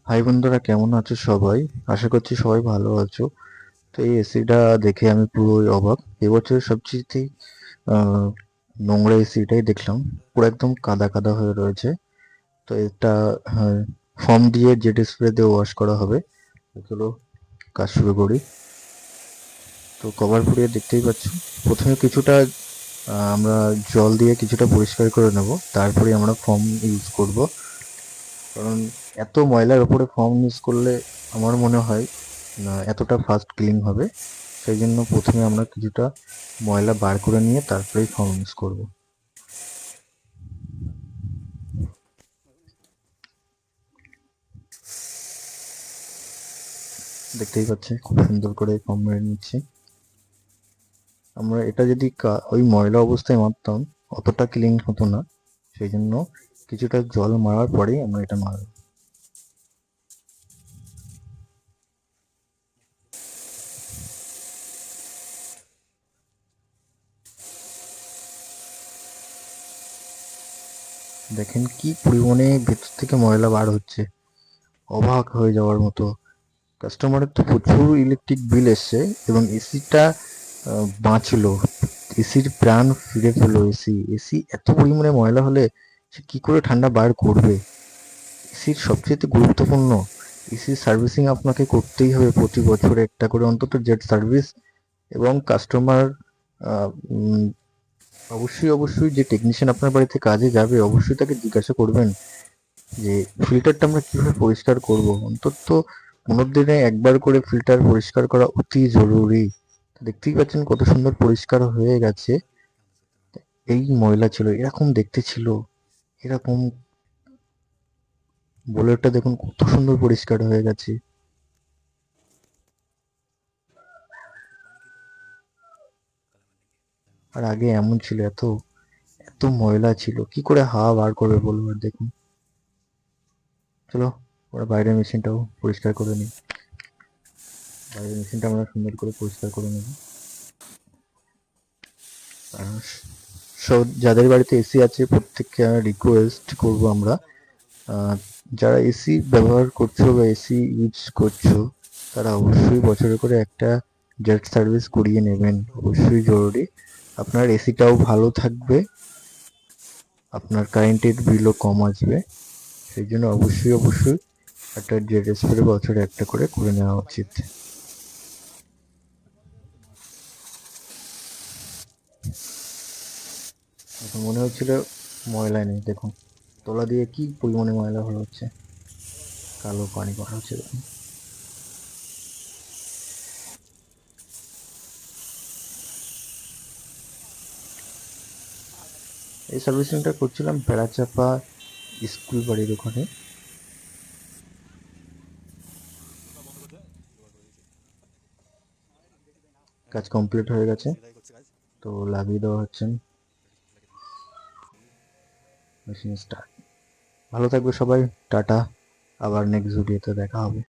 High বন্ধুরা, কেমন আছো সবাই? আশা করছি সবাই ভালো আছো। তো এই এসিটা দেখে আমি পুরোই অবাক। এবছরের সবচেয়ে আহ, নোংরা এসিটাই দেখলাম। পুরো একদম কাদা কাদা হয়ে রয়েছে। তো এটা ফর্ম দিয়ে জেট স্প্রে দিয়ে ওয়াশ করা হবে। তো চলো কাজ শুরু করি। তো কভার পুড়িয়ে দেখতেই পাচ্ছ। প্রথমে কিছুটা আমরা জল দিয়ে কিছুটা পরিষ্কার করে নেব, তারপরে আমরা ফর্ম ইউজ করব। কারণ এত ময়লার উপরে ফর্ম ইউজ করলে আমার মনে হয় না এতটা ফাস্ট ক্লিন হবে। সেই জন্য প্রথমে আমরা কিছুটা ময়লা বার করে নিয়ে তারপরেই ফর্ম ইউজ করব। দেখতেই পাচ্ছি খুব সুন্দর করে ফর্ম মেরে নিচ্ছি। আমরা এটা যদি ওই ময়লা অবস্থায় মারতাম অতটা ক্লিন হতো না। সেই জন্য কিছুটা জল মারার পরেই আমরা এটা মারব। দেখেন কি পরিমাণে ভেতর থেকে ময়লা বার হচ্ছে, অবাক হয়ে যাওয়ার মতো। কাস্টমারের তো প্রচুর ইলেকট্রিক বিল এসছে এবং এসিটা বাঁচলো। এসির প্রাণ ফিরে পেলো। এসি এসি এত পরিমাণে ময়লা হলে সে কি করে ঠান্ডা বার করবে? এসির সবচেয়ে গুরুত্বপূর্ণ এসির সার্ভিসিং আপনাকে করতেই হবে প্রতি বছরে একটা করে অন্তত জেট সার্ভিস। এবং কাস্টমার অবশ্যই অবশ্যই যে টেকনিশিয়ান আপনার বাড়িতে কাজে যাবে অবশ্যই তাকে জিজ্ঞাসা করবেন যে ফিল্টারটা আমরা কিভাবে পরিষ্কার করব। অন্তত 15 দিনে একবার করে ফিল্টার পরিষ্কার করা অতি জরুরি। দেখতেই পাচ্ছেন কত সুন্দর পরিষ্কার হয়ে গেছে। এই ময়লা ছিল, এরকম দেখতে ছিল, এরকম। বোলেরটা দেখুন কত সুন্দর পরিষ্কার হয়ে গেছে। আর আগে এমন ছিল, এত এত ময়লা ছিল, কি করে হাওয়া বার করবে বলুন? আর দেখুন, চলো ওরা বাইরের মেশিনটাও পরিষ্কার করে নিই। বাইরের মেশিনটা আমরা সুন্দর করে পরিষ্কার করে নেব। আর সব যাদের বাড়িতে এসি আছে প্রত্যেককে রিকোয়েস্ট করব আমরা, আহ, যারা এসি ব্যবহার করছো বা এসি ইউজ করছো তারা অবশ্যই বছরে করে একটা জেট সার্ভিস করিয়ে নেবেন, অবশ্যই জরুরি। আপনার এসিটাও ভালো থাকবে, আপনার কারেন্টের বিলও কম আসবে। সেই জন্য অবশ্যই অবশ্যই একটা জেট স্প্রে বছরে একটা করে নেওয়া উচিত। এখন মনে হচ্ছিল ময়লা নেই, দেখুন তলা দিয়ে কি পরিমাণে ময়লা হয়ে হচ্ছে, কালো পানি করা হচ্ছে দেখুন। এই সার্ভিসিংটা করছিলাম বেড়াচাপা স্কুল বাড়ির ওখানে। কাজ কমপ্লিট হয়ে গেছে, তো লাগিয়ে দেওয়া হচ্ছে। Machine start. ভালো থাকবে সবাই। টাটা। আবার নেক্সট ভিডিওতে দেখা হবে।